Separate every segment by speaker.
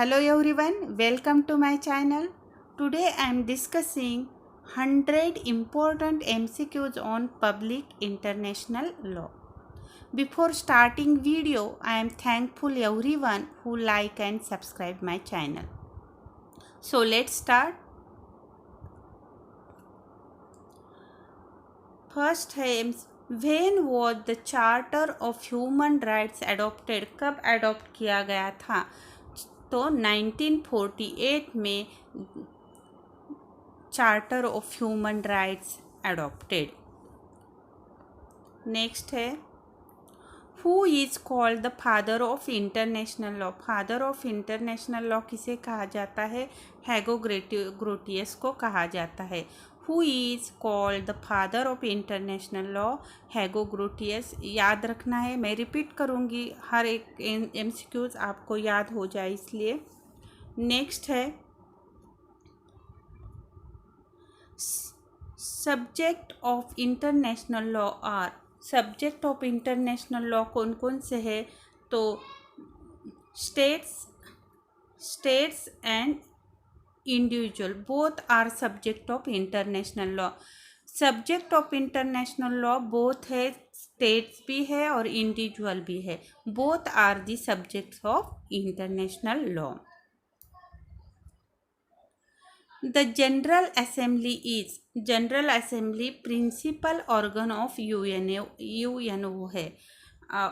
Speaker 1: Hello everyone, welcome to my channel. Today I am discussing 100 important MCQs on public international law. Before starting video, I am thankful everyone who like and subscribe my channel. So let's start. First है when was the Charter of Human Rights adopted? कब adopt किया गया था? तो 1948 में charter of human rights adopted. Next है who is called the father of international law? Father of international law किसे कहा जाता है? हैगो ग्रोटियस को कहा जाता है. Who is called the father of international law? हैगो ग्रोटियस. याद रखना है, मैं रिपीट करूँगी, हर एक MCQs आपको याद हो जाए इसलिए. नेक्स्ट है subject of international law are. Subject of international law कौन कौन से है? तो states and individual both are subject of international law. Subject of international law both है, स्टेट्स भी है और इंडिविजुअल भी है. Both are the subjects of international law. The General Assembly is General Assembly principal organ of UNO है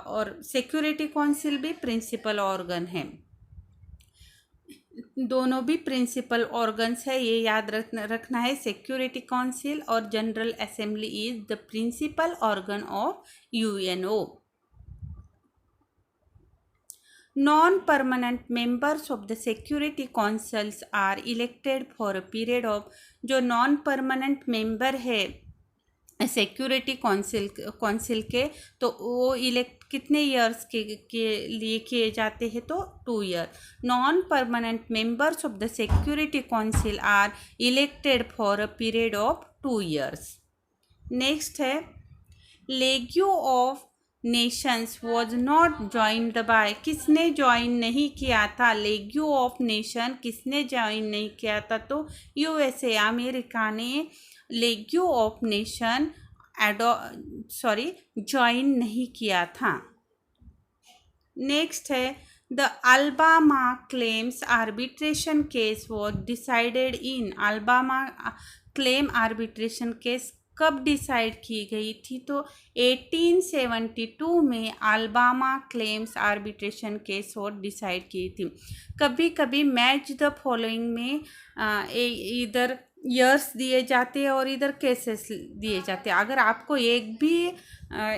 Speaker 1: और security council भी principal organ है. दोनों भी प्रिंसिपल ऑर्गन्स है, ये याद रखना है. सिक्योरिटी काउंसिल और general assembly is the principal organ of UNO. Non-permanent members of the security councils are elected for a period of. जो नॉन परमानेंट मेंबर है सिक्योरिटी काउंसिल के, तो वो इलेक्ट कितने ईयर्स के लिए किए जाते हैं? तो 2 year. Non permanent members of the security council are elected for a period of 2 years. Next है league of nations was not joined by. किसने ज्वाइन नहीं किया था? लीग ऑफ नेशन किसने ज्वाइन नहीं किया था? तो USA अमेरिका ने लीग ऑफ नेशन ज्वाइन नहीं किया था. नेक्स्ट है the Alabama claims arbitration case was decided in. Alabama claim arbitration case कब डिसाइड की गई थी? तो 1872 में अल्बामा क्लेम्स आर्बिट्रेशन केस और डिसाइड की थी. कभी कभी मैच द फॉलोइंग में इधर ईयर्स दिए जाते हैं और इधर केसेस दिए जाते हैं. अगर आपको एक भी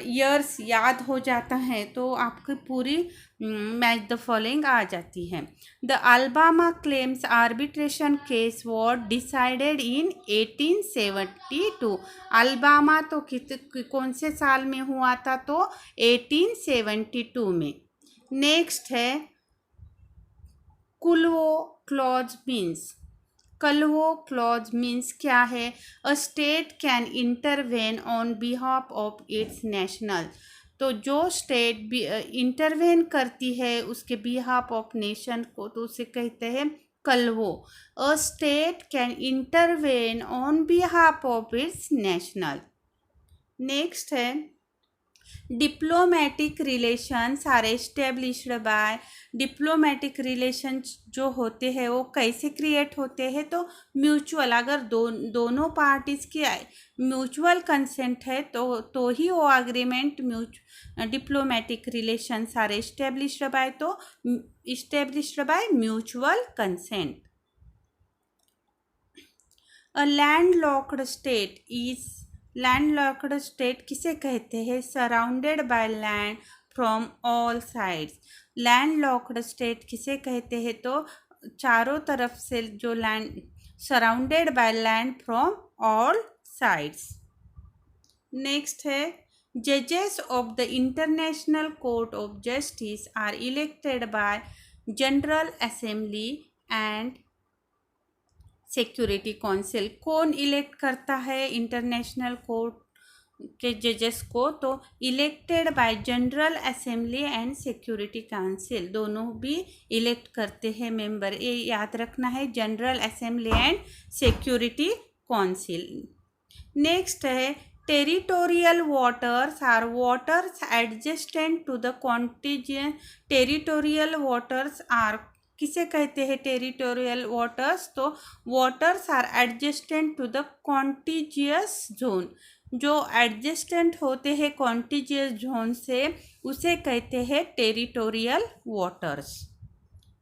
Speaker 1: ईयर्स याद हो जाता है तो आपकी पूरी मैच द फॉलोइंग आ जाती है. The Alabama claims arbitration case was decided in 1872. Alabama तो कौन से साल में हुआ था? तो 1872 में. नेक्स्ट है Calvo clause means. Calvo clause means क्या है? A state can intervene on behalf of its national. तो जो स्टेट इंटरवेन करती है उसके बिहाफ ऑफ नेशन को, तो उसे कहते हैं Calvo. A state can intervene on behalf of its national. Next है diplomatic relations are established by. Diplomatic relations जो होते हैं वो कैसे क्रिएट होते हैं? तो म्यूचुअल. अगर दोनों पार्टीज की म्यूचुअल कंसेंट है तो ही वो agreement diplomatic relations are established by. तो established by mutual consent. A landlocked state is. Landlocked state किसे कहते हैं? Surrounded by land from all sides. Landlocked state किसे कहते हैं? तो चारों तरफ से जो land surrounded by land from all sides. Next है जजेस of the international court of justice are elected by general assembly and security council. कौन इलेक्ट करता है इंटरनेशनल कोर्ट के जजेस को, तो elected by general assembly and security council, दोनों भी इलेक्ट करते हैं मेंबर, ये याद रखना है, general assembly and security council. Next है territorial waters are waters adjacent to the contiguous. Territorial waters are किसे कहते हैं टेरिटोरियल वाटर्स, तो waters are adjacent to the contiguous zone, जो एडजेस्टेंट होते हैं कॉन्टिजियस जोन से उसे कहते हैं टेरिटोरियल वाटर्स।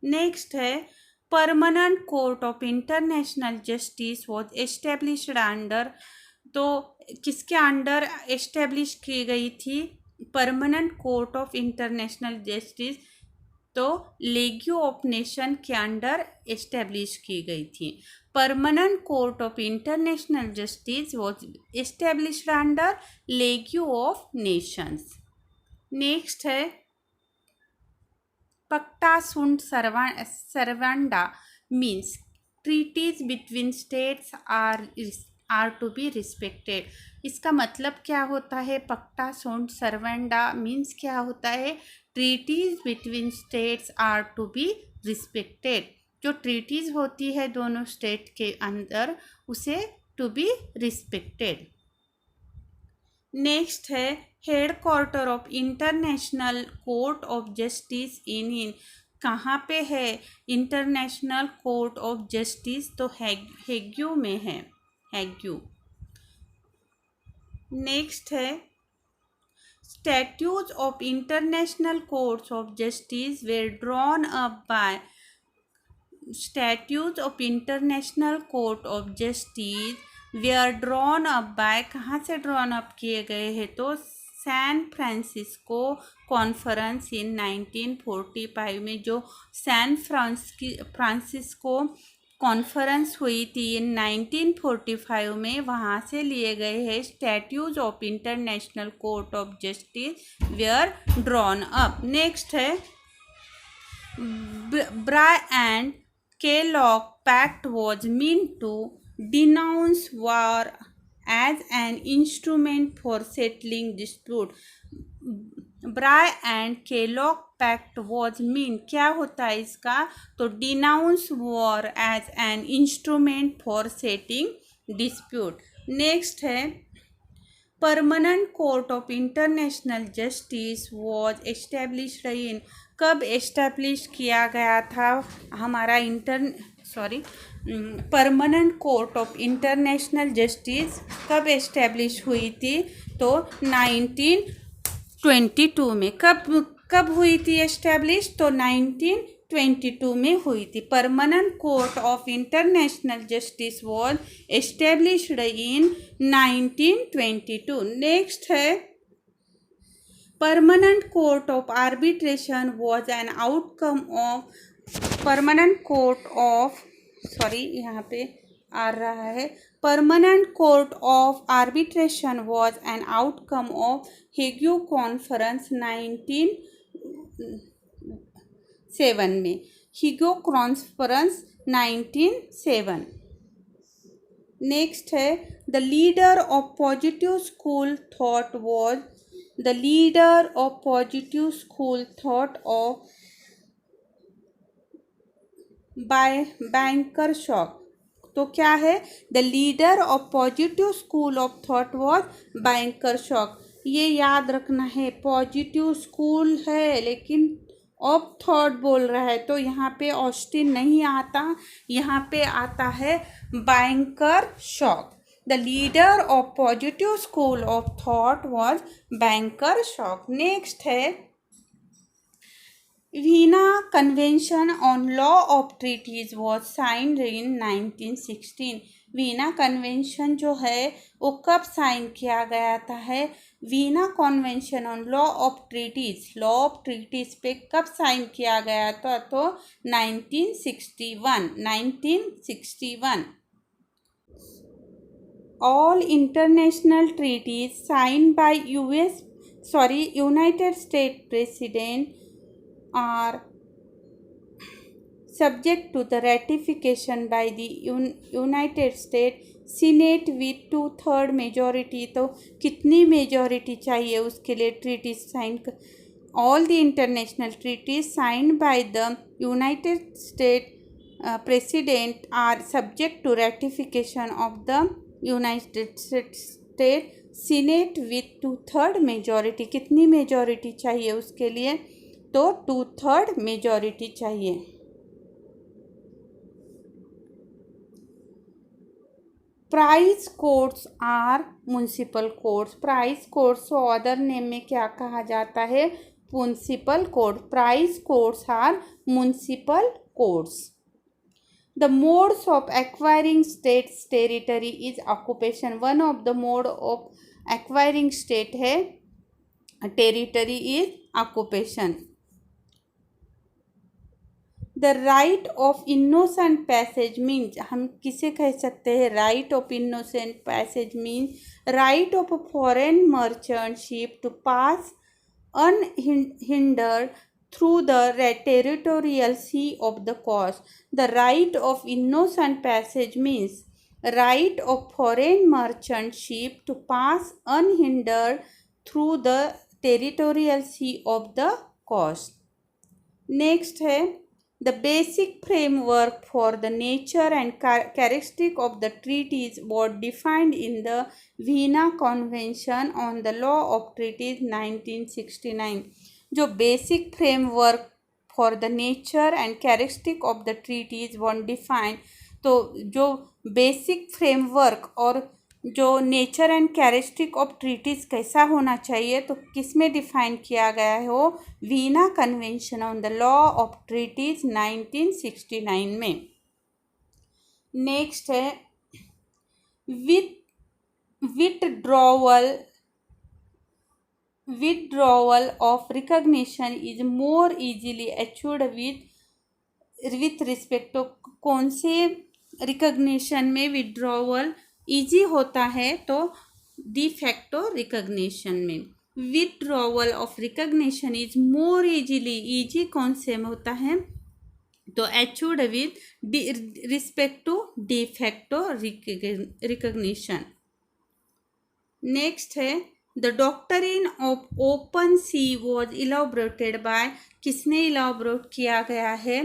Speaker 1: नेक्स्ट है permanent court of international justice was established under, तो किसके अंडर एस्टेब्लिश की गई थी permanent court of international justice, तो लीग ऑफ नेशन के अंडर एस्टेब्लिश की गई थी। Permanent court of international justice was established under league of nations. Next है pacta sunt servanda means treaties between states are to be respected. इसका मतलब क्या होता है, पक्टा सुंड सर्वांडा मीन्स क्या होता है, treaties between states are to be respected, जो ट्रीटीज होती है दोनों स्टेट के अंदर उसे टू बी रिस्पेक्टेड। नेक्स्ट है headquarter of international court of justice in कहाँ पे है इंटरनेशनल कोर्ट ऑफ जस्टिस, तो हेग्यू में है, हेग्यू। नेक्स्ट है statutes of international courts of justice were drawn up by, statutes of international court of justice were drawn up by, कहाँ से drawn up किए गए हैं, तो सैन फ्रांसिस्को कॉन्फ्रेंस इन 1945 में जो सैन फ्रांसिस्को कॉन्फ्रेंस हुई थी इन 1945 में, वहाँ से लिए गए हैं statutes of international court of justice were drawn up. Next है Briand and Kellogg Pact was meant to denounce war as an instrument for settling dispute. Bray and Kellogg Pact was mean, क्या होता है इसका, तो denounce war as an instrument for settling dispute. Next है permanent court of international justice was established in, कब establish किया गया था हमारा permanent court of international justice कब एस्टेब्लिश हुई थी, तो 1922 में। कब हुई थी एस्टेब्लिश, तो 1922 में हुई थी। Permanent court of international justice was established in 1922। Next है permanent court of arbitration was an outcome of, permanent court of यहाँ पे आ रहा है, permanent court of arbitration was an outcome of Hague conference 1907 में, हेग्यू कॉन्फ्रेंस 1907। नेक्स्ट है the leader of positive school thought was, the leader of positive school thought of Bynkershoek, तो क्या है, the leader of positive school of thought was banker shock. ये याद रखना है, positive school है लेकिन ऑफ थॉट बोल रहा है, तो यहाँ पे ऑस्टिन नहीं आता, यहाँ पे आता है Bynkershoek. The leader of positive school of thought was Bynkershoek. Next है Vienna convention on law of treaties was signed in 1916। Vienna convention जो है वो कब साइन किया गया था है, Vienna convention on law of treaties, law of treaties पे कब साइन किया गया था, तो 1961। All international treaties signed by United States President are subject to the ratification by the United States senate with 2/3 majority, तो कितनी मेजॉरिटी चाहिए उसके लिए treaty sign. All the international treaties signed by the United State president are subject to ratification of the United State senate with 2/3 majority. कितनी majority चाहिए उसके लिए, तो 2/3 मेजॉरिटी चाहिए। Prize courts are municipal courts. Prize courts को other name में क्या कहा जाता है, municipal court. Prize courts are municipal courts. The modes of acquiring state's territory is occupation. One of the mode of acquiring state है territory is occupation. The right of innocent passage means, हम किसे कह सकते हैं right of innocent passage means right of a foreign merchant ship to pass unhindered through the territorial sea of the coast. The right of innocent passage means right of foreign merchant ship to pass unhindered through the territorial sea of the coast. Next है the basic framework for the nature and characteristic of the treaties was defined in the Vienna Convention on the Law of Treaties 1969. जो basic framework for the nature and characteristic of the treaties one defined, तो जो basic framework और जो nature and characteristic of treaties कैसा होना चाहिए, तो किस में डिफाइन किया गया है, वो Vienna convention on the law of treaties 1969 में। नेक्स्ट है withdrawal of recognition is more easily achieved with respect to कौन से रिकग्निशन में विड्रॉवल इजी होता है, तो डी फैक्टो रिकग्निशन में। Withdrawal of recognition is more easy कौन से में होता है, तो achieved with respect to de facto recognition. Next है the doctrine of open sea was elaborated by, किसने इलाबोरेट किया गया है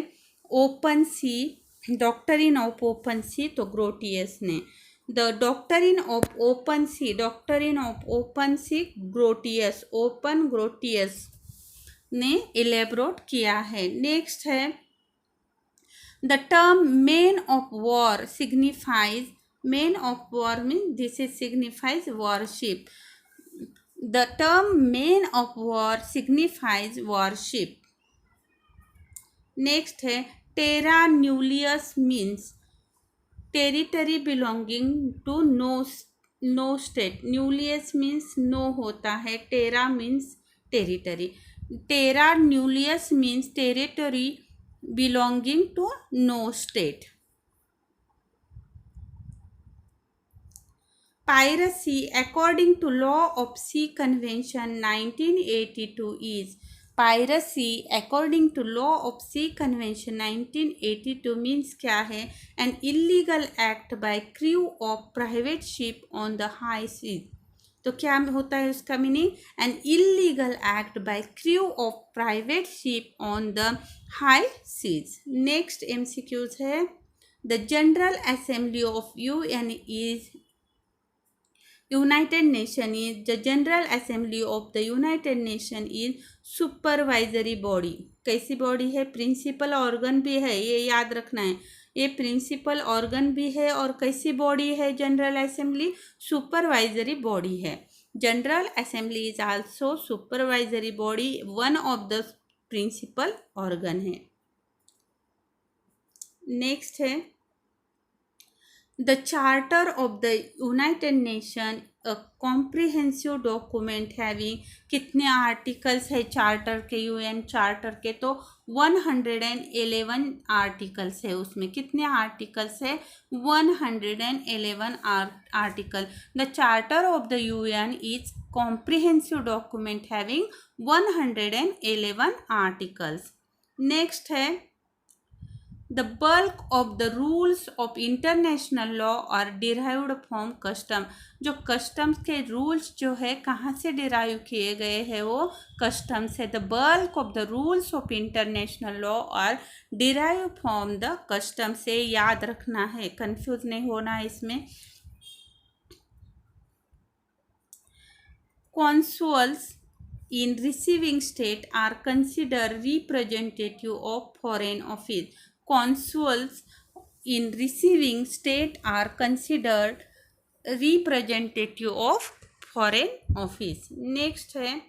Speaker 1: open sea, doctrine of open sea, तो ग्रोटियस ने। The doctrine of open sea Grotius ने इलेबोरेट किया है। नेक्स्ट है the term man of war signifies, man of war mean this is signifies worship. The term man of war signifies warship. Next है terra nullius means territory belonging to no state. Nullius means no होता है, terra means territory. Terra nullius means territory belonging to no state. Piracy according to law of sea convention 1982 is, piracy according to law of sea convention 1982 means क्या है, an illegal act by crew of private ship on the high seas। तो क्या होता है उसका meaning, an illegal act by crew of private ship on the high seas। Next MCQs है the General Assembly of UN is, United Nation is, the General Assembly of the United Nation is supervisory body। कैसी body है, principal organ भी है, ये याद रखना है, ये प्रिंसिपल ऑर्गन भी है और कैसी बॉडी है जनरल असेंबली, सुपरवाइजरी बॉडी है। General assembly is also supervisory body, one of the principal organ है। नेक्स्ट है the charter of the united nation, a comprehensive document having, कितने आर्टिकल्स है चार्टर के, यूएन चार्टर के, तो 111 articles है उसमें। कितने आर्टिकल्स है, 111 article. The charter of the UN is comprehensive document having 111 articles. Next है The bulk of the rules of international law are derived from custom. जो customs के rules जो है कहाँ से derive किए गए हैं वो custom से. The bulk of the rules of international law are derived from the custom से. याद रखना है, confuse नहीं होना इसमें. Consuls in receiving state are considered representative of foreign office. Consuls in receiving state are considered representative of foreign office. Next है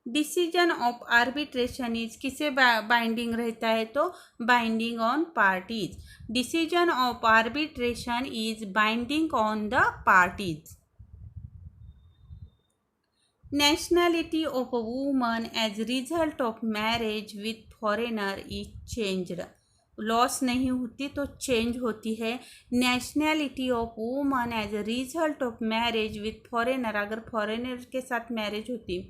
Speaker 1: decision of arbitration is किसे binding रहता है तो binding on parties. Decision of arbitration is binding on the parties. Nationality of a woman as result of marriage with foreigner is changed. Loss नहीं होती तो change होती है. Nationality of woman as a result of marriage with foreigner. अगर फॉरेनर के साथ marriage होती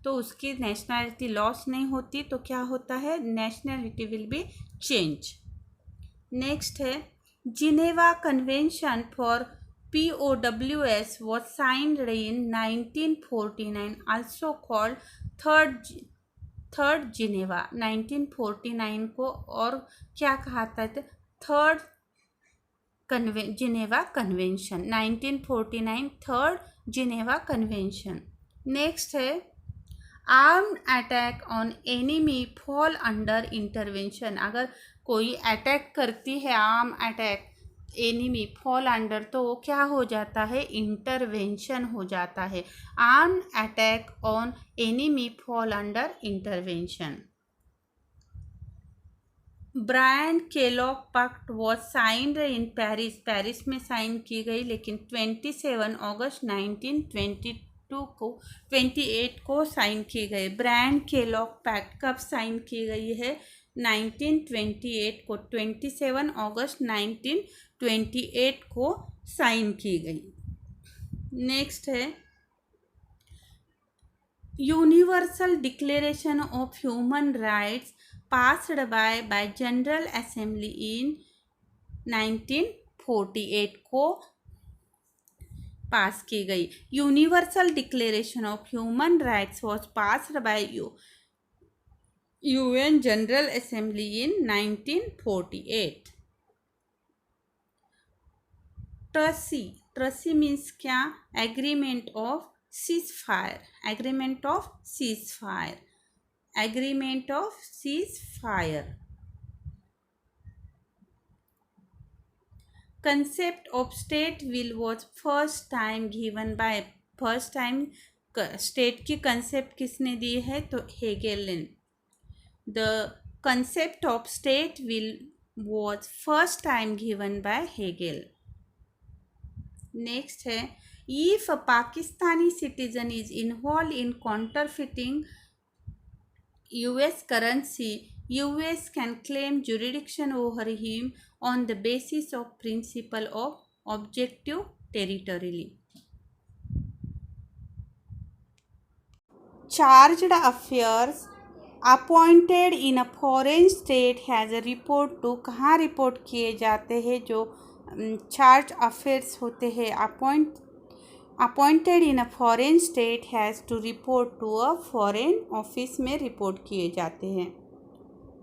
Speaker 1: तो उसकी नेशनैलिटी लॉस नहीं होती तो क्या होता है, nationality will be change. Next है Geneva convention for POWS was signed in 1949, also called third Geneva. 1949 को और क्या कहा था, third Geneva convention. 1949 third Geneva convention. Next है armed attack on enemy fall under intervention. अगर कोई अटैक करती है, arm attack enemy fall under, तो वो क्या हो जाता है, इंटरवेंशन हो जाता है. Arm attack on enemy fall under intervention. Briand Kellogg pact was signed in Paris. Paris में साइन की गई, लेकिन 27 अगस्त 1922 को 28 को साइन की गई. ब्रायन-केलॉग पैक्ट कब साइन की गई है, 1928 को. 27 अगस्त 1928 को साइन की गई. नेक्स्ट है universal declaration of human rights passed by general assembly in 1948 को पास की गई. Universal declaration of human rights was passed by UN general assembly in 1948. Truce means क्या, agreement of cease fire. Agreement of cease fire. Agreement of cease fire. Concept of state will was first time given by. First time state की concept किसने दी है, तो Hegel ने. The concept of state will was first time given by Hegel. Next है if a Pakistani citizen is involved in counterfeiting US currency, US can claim jurisdiction over him on the basis of principle of objective territorially. Charged affairs appointed in a foreign state has a report to. कहाँ report किए जाते हैं जो charge affairs होते हैं, appointed in a foreign state has to report to a foreign office में report किए जाते हैं.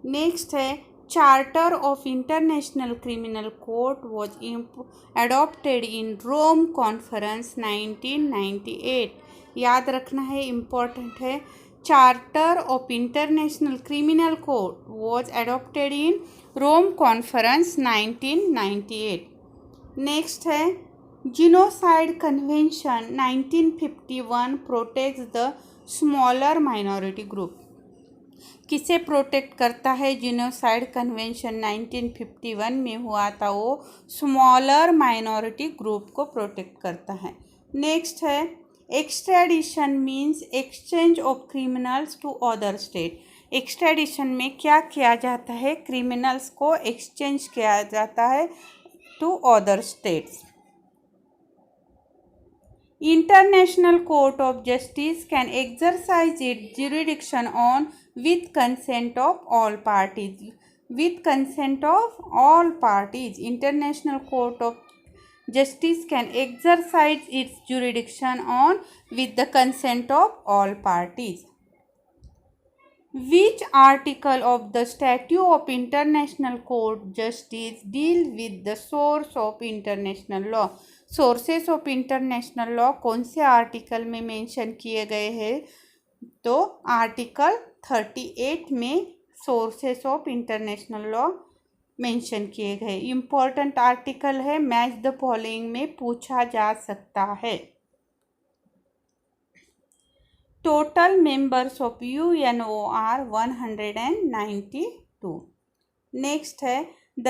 Speaker 1: नेक्स्ट है charter of international criminal court was adopted in Rome conference 1998. याद रखना है, इम्पोर्टेंट है. Charter of International Criminal Court was adopted in Rome Conference 1998. Next है Genocide Convention 1951 protects the smaller minority group. किसे प्रोटेक्ट करता है, genocide convention 1951 में हुआ था, वो स्मॉलर माइनॉरिटी ग्रुप को प्रोटेक्ट करता है. नेक्स्ट है extradition means exchange of criminals to other state. Extradition में क्या किया जाता है, क्रिमिनल्स को एक्सचेंज किया जाता है to other states. International court of justice can exercise it jurisdiction on with consent of all parties. with consent of all parties. International Court of Justice can exercise its jurisdiction on with the consent of all parties. Which article of the Statute of International Court Justice deal with the source of international law? Sources of international law कौन से article में mention किए गए हैं? तो article 38 में sources of international law mention किए गए। इम्पोर्टेंट आर्टिकल है, मैच द फॉलोइंग में पूछा जा सकता है। Total members of UNO are 192। Next है the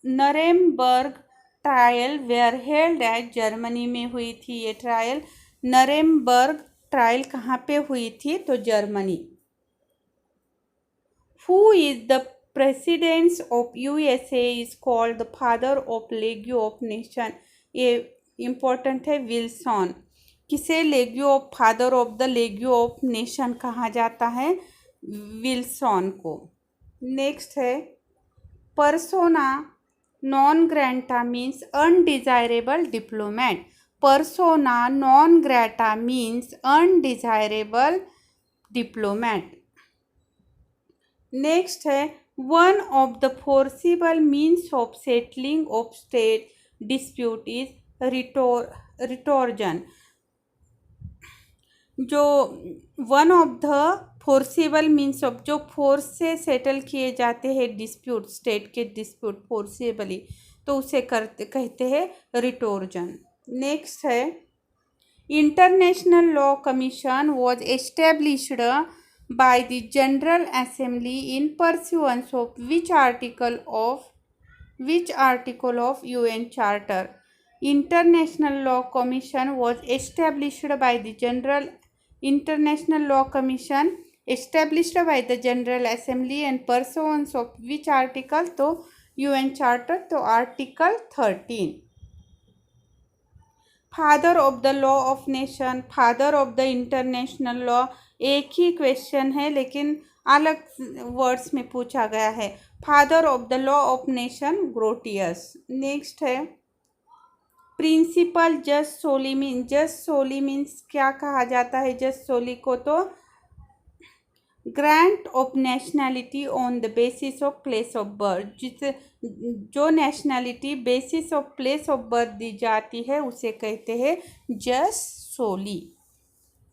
Speaker 1: Nuremberg trial were held at Germany में हुई थी। ये ट्रायल नरेमबर्ग ट्रायल कहाँ पे हुई थी? तो Germany. Who is the president of USA is called the father of league of nation. ये इम्पोर्टेंट है, विल्सन। किसे league of father of the league of nation कहा जाता है? विल्सन को। नेक्स्ट है persona non grata means undesirable diplomat. Persona non grata means undesirable diplomat. Next है one of the forcible means of settling of state dispute is retorsion. जो one of the forcible means of जो force से settle किए जाते हैं dispute, state के dispute forcibly, तो उसे कहते हैं रिटोर्जन। नेक्स्ट है international law commission was established by the General Assembly in pursuance of which article of UN Charter? International Law Commission was established by the International Law Commission established by the General Assembly in pursuance of which article? तो UN Charter, तो article 13। Father of the law of nation, father of the international law, एक ही question है लेकिन अलग words में पूछा गया है। Father of the law of nation Grotius. Next है principle jus soli means, jus soli means क्या कहा जाता है जस्ट सोली को? तो grant of nationality on the basis of place of birth. जिसे जो nationality basis of place of birth दी जाती है उसे कहते हैं जस्ट सोली।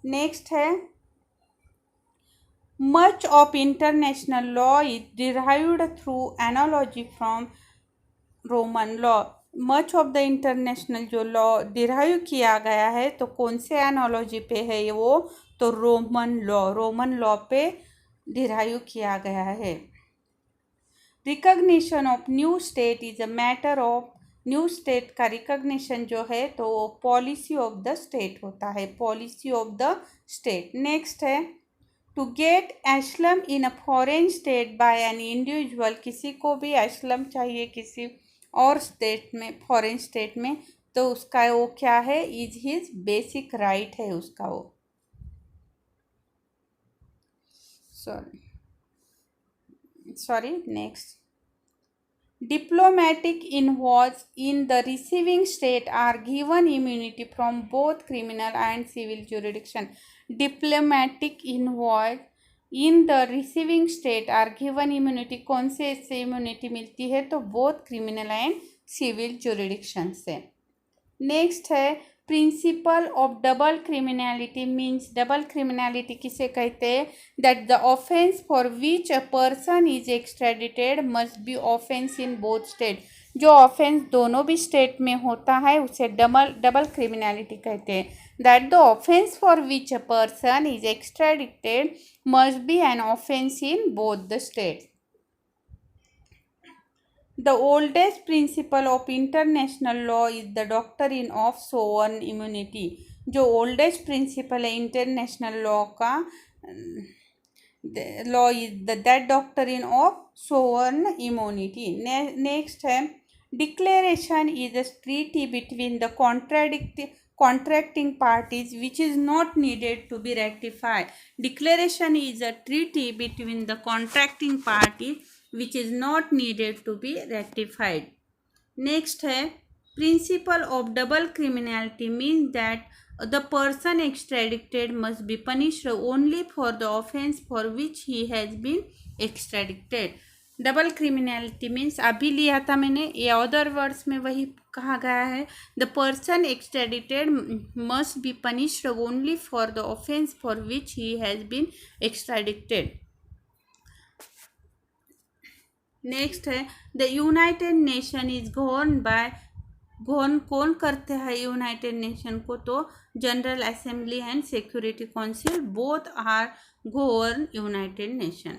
Speaker 1: नेक्स्ट है much of international law is derived through analogy from Roman law. Much of the international जो लॉ डिराइव किया गया है तो कौन से एनालॉजी पे है वो? तो रोमन लॉ पे डिराइव किया गया है। Recognition of new state is a matter of, new state का रिकग्निशन जो है तो वो पॉलिसी ऑफ द स्टेट होता है, policy of the state. Next है to get asylum in a foreign state by an individual. किसी को भी एशलम चाहिए किसी और स्टेट में, फॉरेन स्टेट में, तो उसका वो क्या है? इज हिज बेसिक राइट है उसका वो। sorry next diplomatic envoys in the receiving state are given immunity from both criminal and civil jurisdiction. Diplomatic envoys in the receiving state are given immunity, कौन से इससे इम्यूनिटी मिलती है? तो both criminal and civil jurisdiction से। Next है principle of double criminality means, double criminality किसे कहते हैं? That the offence for which a person is extradited must be offence in both state. जो ऑफेंस दोनों भी स्टेट में होता है उसे डबल क्रिमिनलिटी कहते हैं। That the offence for which a person is extradited must be an offence in both the state. The oldest principle of international law is the doctrine of sovereign immunity. जो oldest principle है international law का, law is that doctrine of sovereign immunity. Next है Declaration is a treaty between the contracting parties which is not needed to be ratified. Declaration is a treaty between the contracting parties which is not needed to be ratified. Next है principle of double criminality means that the person extradited must be punished only for the offence for which he has been extradited. Double criminality means अभी लिया था मैंने, ये other words में वही कहा गया है. The person extradited must be punished only for the offence for which he has been extradited. Next है the united nation is govern by, govern कौन करते हैं यूनाइटेड नेशन को? तो general assembly and security council both are govern united nation.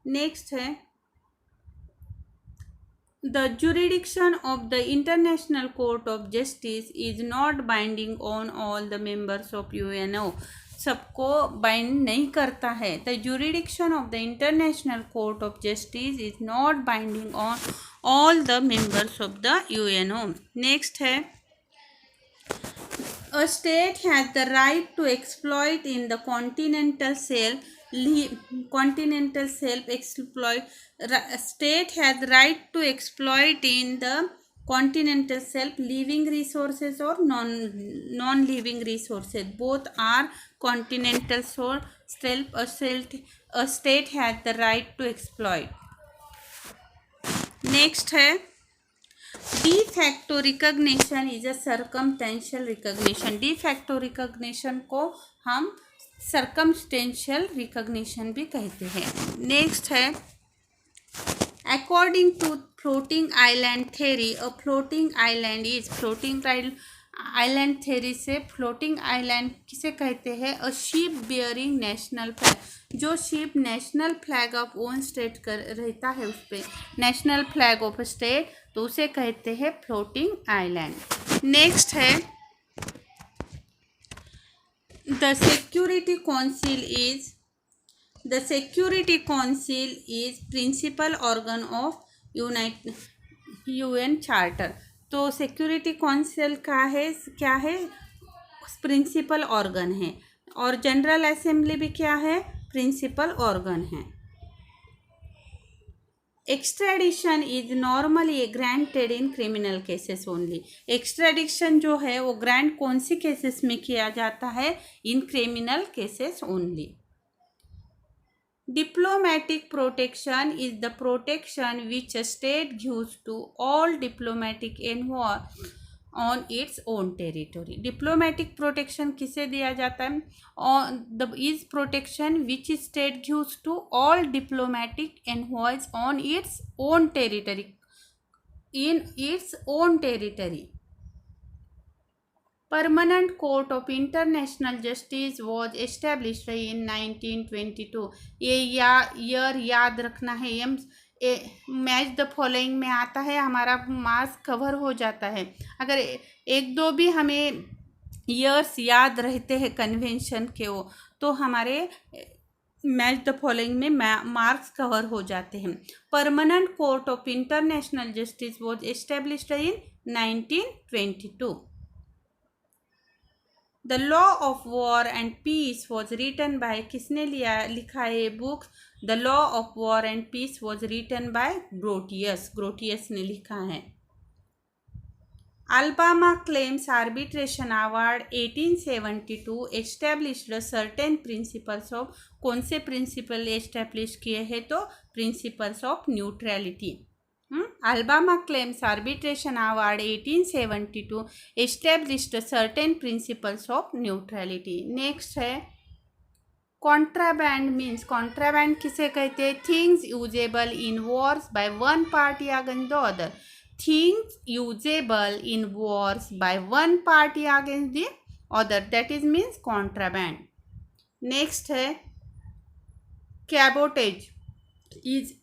Speaker 1: Next है the jurisdiction of the international court of justice is not binding on all the members of UNO. सबको bind नहीं करता है. The jurisdiction of the international court of justice is not binding on all the members of the UNO. Next है a state has the right to exploit in the continental shelf. State has the right to exploit in the continental shelf living resources or non-living resources. Both are continental shelf. A state has the right to exploit. Next है de facto recognition is a circumstantial recognition. De facto recognition को हम circumstantial recognition भी कहते हैं. Next है according to floating island theory, a floating island is, floating island theory से floating island किसे कहते हैं? A ship bearing national flag. जो ship national flag of own state कर रहता है उस पर नेशनल फ्लैग ऑफ स्टेट, तो उसे कहते हैं फ्लोटिंग आइलैंड. नेक्स्ट है the security council is, the security council is principal organ of UN charter. तो सिक्योरिटी काउंसिल का है, क्या है? प्रिंसिपल ऑर्गन है. और जनरल असेंबली भी क्या है? प्रिंसिपल ऑर्गन है. Extradition is normally granted in criminal cases only. Extradition जो है वो ग्रांट कौन सी केसेस में किया जाता है? इन criminal cases only. Diplomatic protection is the protection which a state gives to all diplomatic envoys on its own territory. Diplomatic protection किसे दिया जाता है? The is protection which state gives to all diplomatic envoys on its own territory, in its own territory. Permanent Court of International Justice was established in 1922. ये year याद रखना है. M match the following में आता है, हमारा marks cover हो जाता है. अगर एक दो भी हमें ईयर्स याद रहते हैं कन्वेंशन के वो, तो हमारे मैच द फॉलोइंग में मार्क्स कवर हो जाते हैं. Permanent court of international justice was established in 1922. The law of war and peace was written by, किसने लिखा है ये book? The law of war and peace was written by Grotius. Grotius ने लिखा है. Alabama claims arbitration award 1872 established certain principles of, कौन से principal establish किए हैं? तो principles of neutrality. Alabama Claims Arbitration Award 1872 established certain principles of neutrality. Next है contraband means, contraband किसे कहते हैं? Things usable in wars by one party against the other. Things usable in wars by one party against the other, that is means contraband. Next है cabotage is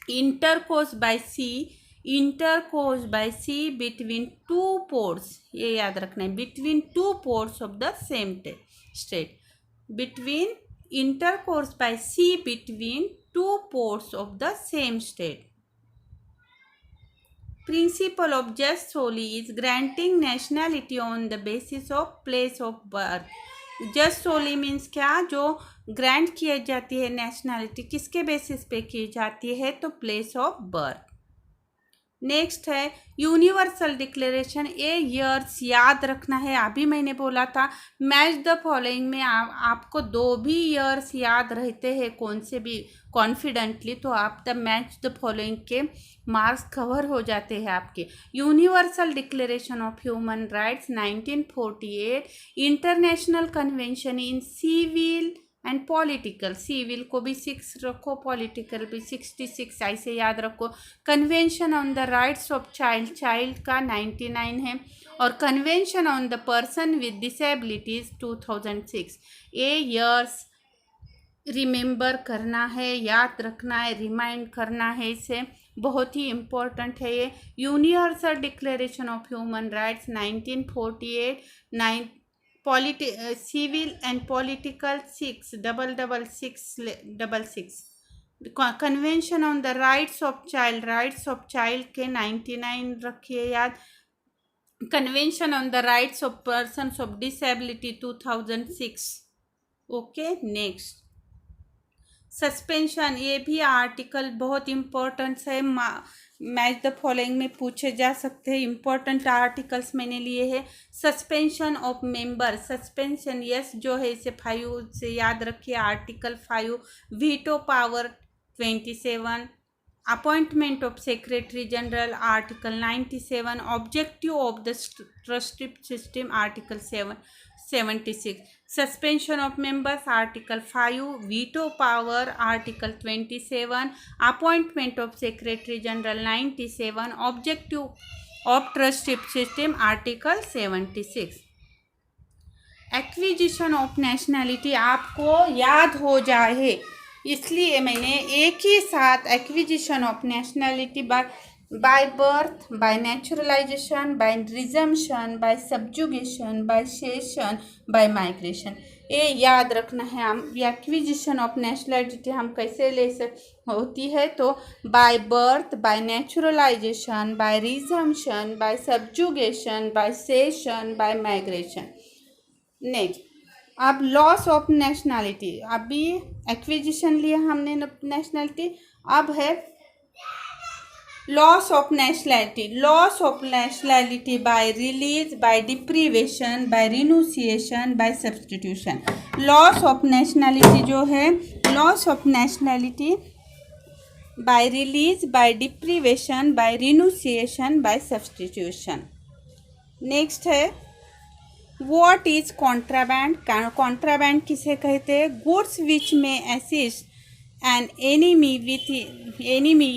Speaker 1: intercourse by sea between two ports. ये याद रखना है, between two ports of the same state. Between intercourse by sea between two ports of the same state. Principal of jus soli is granting nationality on the basis of place of birth. Jus soli means क्या, जो grant की जाती है nationality किसके basis पे की जाती है, तो प्लेस ऑफ बर्थ। नेक्स्ट है यूनिवर्सल डिक्लेरेशन। ए ईयर्स याद रखना है, अभी मैंने बोला था मैच द फॉलोइंग में आपको दो भी ईयर्स याद रहते हैं कौन से भी कॉन्फिडेंटली, तो आप द मैच द फॉलोइंग के मार्क्स कवर हो जाते हैं आपके। Universal declaration of human rights 1948, international convention in civil and political, civil को भी 6 रखो, पॉलिटिकल भी 66 ऐसे याद रखो। Convention on the rights of child, child का 99 है, और convention on the person with disabilities 2006। A years remember करना है, याद रखना है, रिमाइंड करना है, इसे बहुत ही इम्पोर्टेंट है ये। Universal declaration of human rights 1948, civil and political 66666। Convention on the rights of child, rights of child के 99 रखिए याद। Convention on the rights of persons of disability 2006। Okay, next suspension, ये भी आर्टिकल बहुत इम्पोर्टेंट है, match the following में पूछे जा सकते हैं। इम्पोर्टेंट आर्टिकल्स मैंने लिए हैं। Suspension of member, suspension yes जो है इसे 5 से याद रखिए, article 5। Veto power 27, appointment of secretary general article 97, objective of the trustee system article 76, suspension of members article 5, veto power article 27, appointment of secretary general 97, objective of trustee system article 76। Acquisition of nationality आपको याद हो जाए इसलिए मैंने एक ही साथ acquisition of nationality bye birth, by naturalisation, by resumption, by subjugation, by cession, by migration, ये याद रखना है। हम एक्विजिशन ऑफ नेशनैलिटी हम कैसे ले होती है, तो by birth, by naturalisation, by resumption, by subjugation, by cession, by migration. Next, अब लॉस ऑफ नेशनैलिटी, अभी एक्विजिशन लिया हमने नेशनैलिटी, अब है loss of nationality. Loss of nationality by release, by deprivation, by renunciation, by substitution. Loss of nationality जो है, loss of nationality by release, by deprivation, by renunciation, by substitution. Next है what is contraband. Contraband किसे कहते हैं, goods which में assist an enemy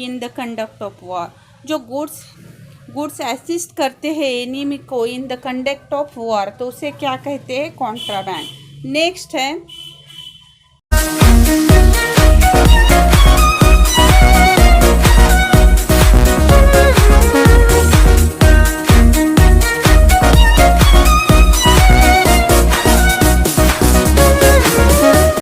Speaker 1: in the conduct of war, जो goods assist करते हैं एनिमी को in the conduct of war, तो उसे क्या कहते हैं, कॉन्ट्राबैंड। नेक्स्ट है